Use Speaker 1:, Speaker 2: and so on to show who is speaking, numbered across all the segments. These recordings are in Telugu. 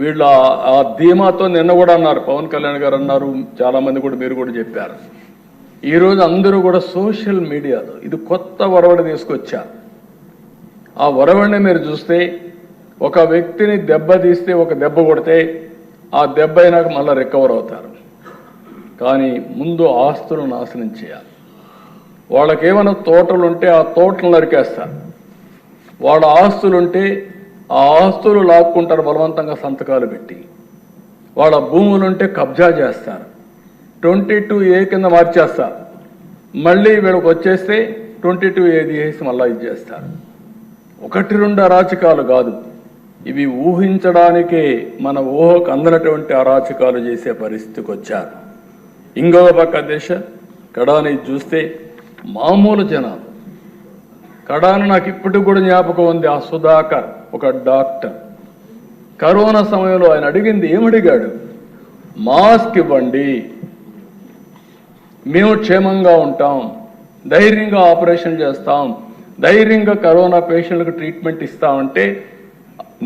Speaker 1: వీళ్ళు ఆ ధీమాతో నిన్న కూడా అన్నారు, పవన్ కళ్యాణ్ గారు అన్నారు, చాలామంది కూడా మీరు కూడా చెప్పారు. ఈరోజు అందరూ కూడా సోషల్ మీడియాలో ఇది కొత్త ఒరవడి తీసుకొచ్చారు. ఆ ఒరవడిని మీరు చూస్తే ఒక వ్యక్తిని దెబ్బతీస్తే, ఒక దెబ్బ కొడితే ఆ దెబ్బ అయినాక మళ్ళీ రికవర్ అవుతారు. కానీ ముందు ఆస్తులు నాశనం చేయాలి. వాళ్ళకేమైనా తోటలు ఉంటే ఆ తోటలు నరికేస్తారు. వాళ్ళ ఆస్తులుంటే ఆ ఆస్తులు లాక్కుంటారు బలవంతంగా సంతకాలు పెట్టి. వాళ్ళ భూములుంటే కబ్జా చేస్తారు, 22A కింద మార్చేస్తారు. మళ్ళీ వీళ్ళకి వచ్చేస్తే 22A చేసి మళ్ళీ ఇది చేస్తారు. 1-2 అరాచకాలు కాదు, ఇవి ఊహించడానికే మన ఊహకు అందనటువంటి అరాచకాలు చేసే పరిస్థితికి వచ్చారు. ఇంకో పక్క దేశ కడాని చూస్తే మామూలు జనాలు. కడాని నాకు ఇప్పటికి కూడా జ్ఞాపకం ఉంది. ఆ సుధాకర్ ఒక డాక్టర్, కరోనా సమయంలో ఆయన అడిగింది ఏమడిగాడు? మాస్క్ ఇవ్వండి, మేము క్షేమంగా ఉంటాం, ధైర్యంగా ఆపరేషన్ చేస్తాం, ధైర్యంగా కరోనా పేషెంట్లకు ట్రీట్మెంట్ ఇస్తామంటే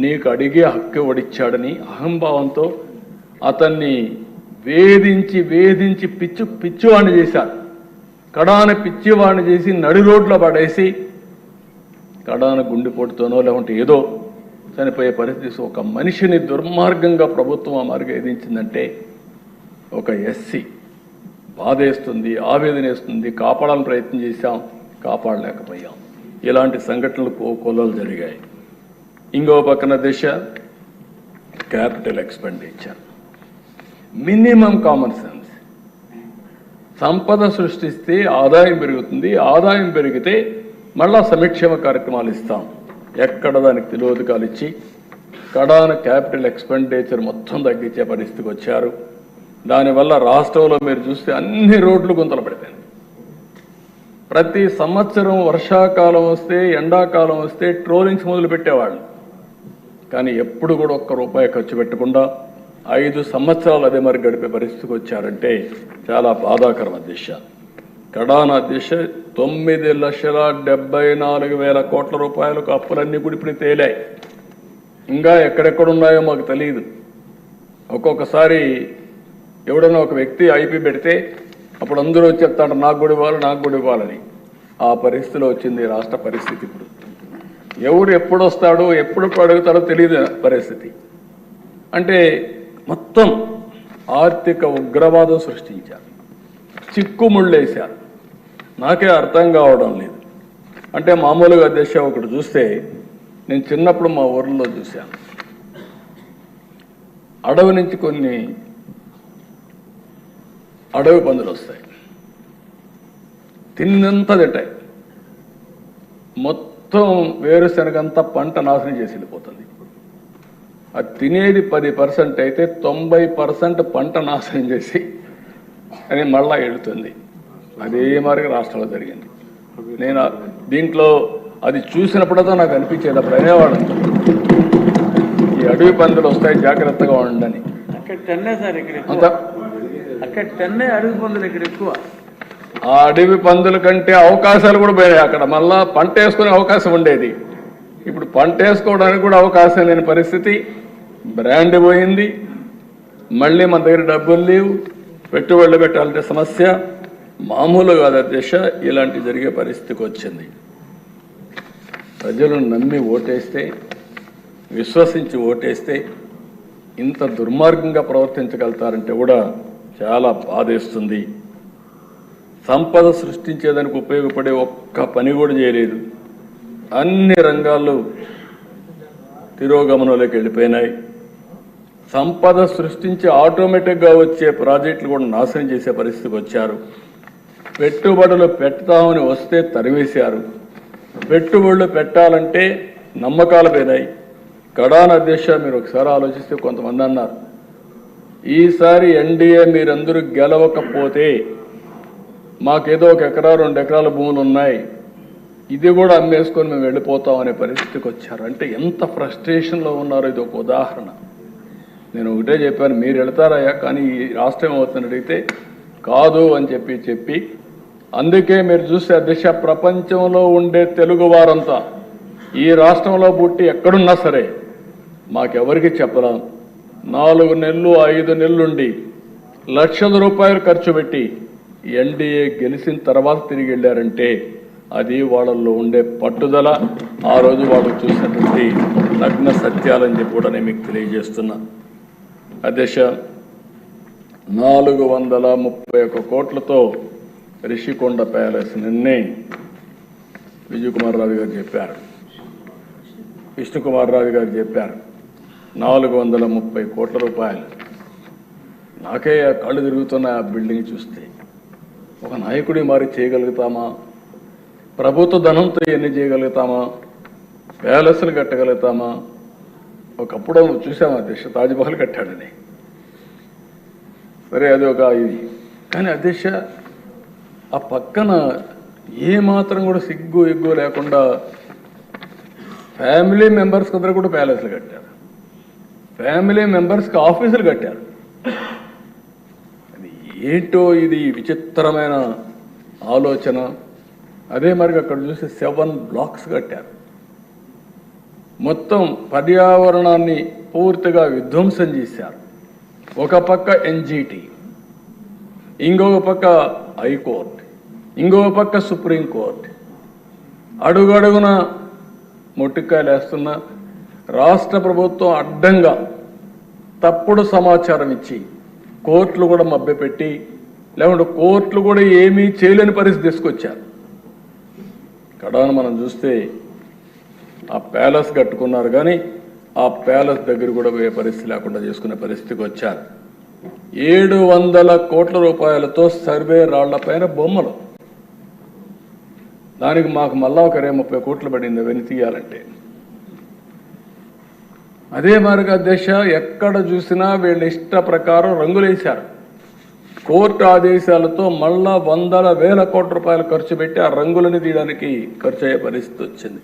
Speaker 1: నీకు అడిగే హక్కు వడిచ్చాడని అహంభావంతో అతన్ని వేధించి వేధించి పిచ్చివాణ్ణి చేశారు. కడాన పిచ్చివాణ్ణి చేసి నడి రోడ్లో పడేసి కడాన గుండెపోటుతోనో లేకుంటే ఏదో చనిపోయే పరిస్థితి. ఒక మనిషిని దుర్మార్గంగా ప్రభుత్వం ఆ మార్గం ఏదించిందంటే ఒక ఎస్సీ బాధేస్తుంది, ఆవేదనేస్తుంది. కాపాడాలని ప్రయత్నం చేశాం, కాపాడలేకపోయాం. ఇలాంటి సంఘటనలు కొల్లలు జరిగాయి. ఇంకో పక్కన దేశ capital expenditure, minimum common sense. సంపద సృష్టిస్తే ఆదాయం పెరుగుతుంది, ఆదాయం పెరిగితే మళ్ళా సంక్షేమ కార్యక్రమాలు ఇస్తాం. ఎక్కడ దానికి తిలోదకాలు ఇచ్చి కడాన క్యాపిటల్ ఎక్స్పెండిచర్ మొత్తం తగ్గించే పరిస్థితికి వచ్చారు. దానివల్ల రాష్ట్రంలో మీరు చూస్తే అన్ని రోడ్లు గుంతలు పడిపోయినాయి. ప్రతి సంవత్సరం వర్షాకాలం వస్తే, ఎండాకాలం వస్తే ట్రోలింగ్స్ మొదలు పెట్టేవాళ్ళు. కానీ ఎప్పుడు కూడా ₹1 ఖర్చు పెట్టకుండా 5 సంవత్సరాలు అదే మరి గడిపే పరిస్థితికి వచ్చారంటే చాలా బాధాకరం. అధ్యక్ష కడాన అధ్యక్ష 9,74,000 కోట్ల రూపాయలకు అప్పులన్నీ కూడా ఇప్పుడు తేలాయి. ఇంకా ఎక్కడెక్కడున్నాయో మాకు తెలియదు. ఒక్కొక్కసారి ఎవడన్నా ఒక వ్యక్తి ఐపీ పెడితే అప్పుడు అందరూ వచ్చి చెప్తాడు నాకు కూడా ఇవ్వాలి, నాకు కూడా ఇవ్వాలని. ఆ పరిస్థితిలో వచ్చింది రాష్ట్ర పరిస్థితి. ఇప్పుడు ఎవరు ఎప్పుడు వస్తాడో ఎప్పుడు అడుగుతాడో తెలియదు పరిస్థితి. అంటే మొత్తం ఆర్థిక ఉగ్రవాదం సృష్టించారు, చిక్కుముళ్ళేశారు. నాకే అర్థం కావడం లేదు. అంటే మామూలుగా దేశ ఒకటి చూస్తే, నేను చిన్నప్పుడు మా ఊర్లో చూశాను, అడవి నుంచి కొన్ని అడవి పందులు వస్తాయి, తిన్నంతా తింటాయి, మొత్తం వేరుశనగంతా పంట నాశనం చేసి వెళ్ళిపోతుంది. అది తినేది 10% అయితే 90% పంట నాశనం చేసి అని మళ్ళా ఎడుతుంది. అదే మరి రాష్ట్రంలో జరిగింది. నేను దీంట్లో అది చూసినప్పుడతో నాకు అనిపించేది, అప్పుడు అనేవాడు ఈ అడవి పందులు వస్తాయి జాగ్రత్తగా ఉండని. ఆ అడవి పందుల కంటే అవకాశాలు కూడా పోయినాయి. అక్కడ మళ్ళా పంట వేసుకునే అవకాశం ఉండేది, ఇప్పుడు పంట వేసుకోవడానికి కూడా అవకాశం లేని పరిస్థితి. బ్రాండ్ పోయింది, మళ్ళీ మన దగ్గర డబ్బులు లేవు, పెట్టుబడులు పెట్టాలంటే సమస్య. మామూలు కాదు దశ, ఇలాంటి జరిగే పరిస్థితికి వచ్చింది. ప్రజలు నమ్మి ఓటేస్తే, విశ్వసించి ఓటేస్తే ఇంత దుర్మార్గంగా ప్రవర్తించగలుగుతారంటే కూడా చాలా బాధేస్తుంది. సంపద సృష్టించేదానికి ఉపయోగపడే ఒక్క పని కూడా చేయలేదు. అన్ని రంగాల్లో తిరోగమనంలోకి వెళ్ళిపోయినాయి. సంపద సృష్టించి ఆటోమేటిక్గా వచ్చే ప్రాజెక్టులు కూడా నాశనం చేసే పరిస్థితికి వచ్చారు. పెట్టుబడులు పెడతామని వస్తే తరివేశారు. పెట్టుబడులు పెట్టాలంటే నమ్మకాలు పోయినాయి. కడాన అధ్యక్ష మీరు ఒకసారి ఆలోచిస్తే కొంతమంది అన్నారు, ఈసారి ఎన్డీఏ మీరందరూ గెలవకపోతే మాకేదో 1 ఎకరా 2 ఎకరాల భూములు ఉన్నాయి, ఇది కూడా అమ్మేసుకొని మేము వెళ్ళిపోతాం అనే పరిస్థితికి వచ్చారు. అంటే ఎంత ఫ్రస్ట్రేషన్లో ఉన్నారో ఇది ఒక ఉదాహరణ. నేను ఒకటే చెప్పాను, మీరు వెళ్తారయ్యా కానీ ఈ రాష్ట్రం అవుతుందని అడిగితే కాదు అని చెప్పి అందుకే మీరు చూస్తే అధ్యక్ష ప్రపంచంలో ఉండే తెలుగు వారంతా ఈ రాష్ట్రంలో పుట్టి ఎక్కడున్నా సరే మాకెవరికి చెప్పలేం, 4 నెలలు 5 నెలలుండి లక్షల రూపాయలు ఖర్చు పెట్టి ఎన్డీఏ గెలిచిన తర్వాత తిరిగి వెళ్ళారంటే అది వాళ్ళల్లో ఉండే పట్టుదల, ఆ రోజు వాళ్ళు చూసినటువంటి నగ్న సత్యాలని చెప్పి కూడా నేను మీకు తెలియజేస్తున్నా. అధ్యక్ష, 431 కోట్లతో రిషికొండ ప్యాలెస్ నిన్నే విజయ్ కుమార్ రావు గారు చెప్పారు, విష్ణుకుమార్ రావు గారు చెప్పారు. 430 కోట్ల రూపాయలు. నాకే కళ్ళు తిరుగుతున్న ఆ బిల్డింగ్ చూస్తే ఒక నాయకుడి మారి చేయగలుగుతామా? ప్రభుత్వ ధనంతో ఎన్ని చేయగలుగుతామా? ప్యాలెస్లు కట్టగలుగుతామా? ఒకప్పుడు చూసాము అధ్యక్ష, తాజ్మహల్ కట్టాడని. సరే, అది ఒక ఇది. కానీ అధ్యక్ష, ఆ పక్కన ఏమాత్రం కూడా సిగ్గు ఎగ్గు లేకుండా ఫ్యామిలీ మెంబర్స్ అందరూ కూడా ప్యాలెస్లు కట్టారు, ఫ్యామిలీ మెంబర్స్కి ఆఫీసులు కట్టారు. అది ఏంటో ఇది విచిత్రమైన ఆలోచన. అదే మరి అక్కడ చూసి 7 బ్లాక్స్ కట్టారు. మొత్తం పర్యావరణాన్ని పూర్తిగా విధ్వంసం చేశారు. ఒక పక్క ఎన్జిటి, ఇంకొక పక్క హైకోర్టు, ఇంకొక పక్క సుప్రీంకోర్టు. అడుగడుగున మొట్టికాయలు వేస్తున్న రాష్ట్ర ప్రభుత్వం అడ్డంగా తప్పుడు సమాచారం ఇచ్చి కోర్టులు కూడా మభ్యపెట్టి, లేకుంటే కోర్టులు కూడా ఏమీ చేయలేని పరిస్థితి తీసుకొచ్చారు. కడాను మనం చూస్తే ఆ ప్యాలెస్ కట్టుకున్నారు, కానీ ఆ ప్యాలెస్ దగ్గర కూడా పోయే పరిస్థితి లేకుండా చేసుకునే పరిస్థితికి వచ్చారు. 700 కోట్ల రూపాయలతో సర్వే రాళ్లపైన బొమ్మలు. దానికి మాకు మళ్ళా ఒక 30 కోట్లు పడింది అవన్నీ తీయాలంటే. అదే మార్గ అధ్యక్ష, ఎక్కడ చూసినా వీళ్ళ ఇష్ట ప్రకారం రంగులేశారు. కోర్టు ఆదేశాలతో మళ్ళా 100,000 కోట్ల రూపాయలు ఖర్చు పెట్టి ఆ రంగులని తీయడానికి ఖర్చు అయ్యే పరిస్థితి వచ్చింది.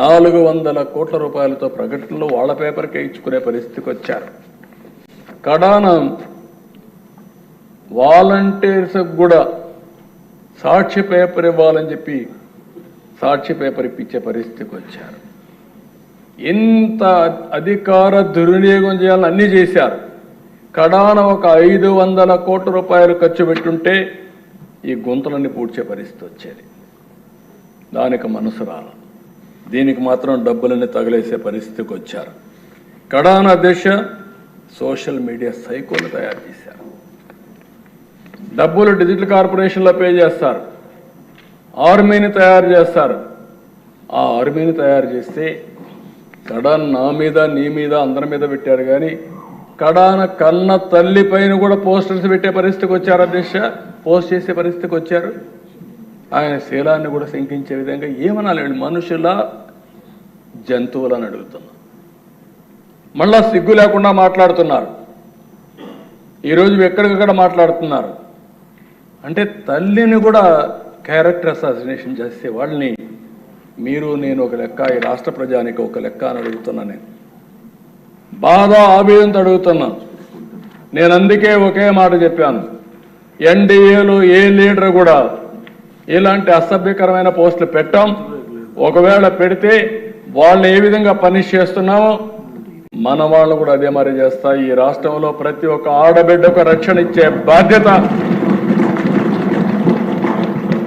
Speaker 1: 400 కోట్ల రూపాయలతో ప్రకటనలు వాళ్ళ పేపర్కే ఇచ్చుకునే పరిస్థితికి వచ్చారు. కడాన వాలంటీర్స్ కూడా సాక్షి పేపర్ ఇవ్వాలని చెప్పి సాక్షి పేపర్ ఇప్పించే పరిస్థితికి వచ్చారు. ఎంత అధికార దుర్వినియోగం చేయాలని అన్నీ చేశారు. కడాన ఒక 500 కోట్ల రూపాయలు ఖర్చు పెట్టుంటే ఈ గుంతలన్నీ పూడ్చే పరిస్థితి వచ్చేది. దానికి మనసు రాల, దీనికి మాత్రం డబ్బులన్నీ తగిలేసే పరిస్థితికి వచ్చారు. కడాన అధ్యక్ష, సోషల్ మీడియా సైకోలు తయారు చేశారు. డబ్బులు డిజిటల్ కార్పొరేషన్లో పే చేస్తారు, ఆర్మీని తయారు చేస్తారు. ఆ ఆర్మీని తయారు చేస్తే కడాన్ నా మీద నీ మీద అందరి మీద పెట్టారు, కానీ కడాన కన్న తల్లి పైన కూడా పోస్టర్స్ పెట్టే పరిస్థితికి వచ్చారు అధ్యక్ష, పోస్ట్ చేసే పరిస్థితికి వచ్చారు. ఆయన శీలాన్ని కూడా శంకించే విధంగా ఏమనాలి, మనుషుల జంతువులని అడుగుతున్నా. మళ్ళా సిగ్గు లేకుండా మాట్లాడుతున్నారు. ఈరోజు ఎక్కడికక్కడ మాట్లాడుతున్నారు. అంటే తల్లిని కూడా క్యారెక్టర్ అసాసినేషన్ చేసే వాళ్ళని మీరు నేను ఒక లెక్క, ఈ రాష్ట్ర ప్రజానికి ఒక లెక్క అని అడుగుతున్నా. నేను బాధ ఆవేదనతో అడుగుతున్నా. నేను అందుకే ఒకే మాట చెప్పాను, ఎన్డీఏలో ఏ లీడర్ కూడా ఇలాంటి అసభ్యకరమైన పోస్టులు పెట్టాం. ఒకవేళ పెడితే వాళ్ళని ఏ విధంగా పనిష్ చేస్తున్నామో మన వాళ్ళు కూడా అదే మరి చేస్తా. ఈ రాష్ట్రంలో ప్రతి ఒక్క ఆడబిడ్డకు రక్షణ ఇచ్చే బాధ్యత,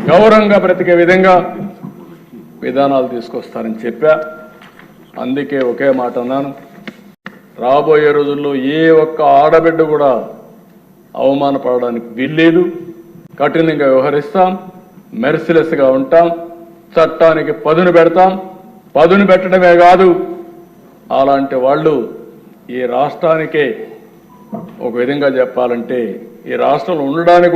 Speaker 1: గౌరవంగా బ్రతికే విధంగా విధానాలు తీసుకొస్తారని చెప్పా. అందుకే ఒకే మాట అన్నాను, రాబోయే రోజుల్లో ఏ ఒక్క ఆడబిడ్డ కూడా అవమానపడడానికి వీల్లేదు. కఠినంగా వ్యవహరిస్తాం, మెర్సిలెస్గా ఉంటాం, చట్టానికి పదును పెడతాం. పదును పెట్టడమే కాదు, అలాంటి వాళ్ళు ఈ రాష్ట్రానికే ఒక విధంగా చెప్పాలంటే ఈ రాష్ట్రంలో ఉండడానికి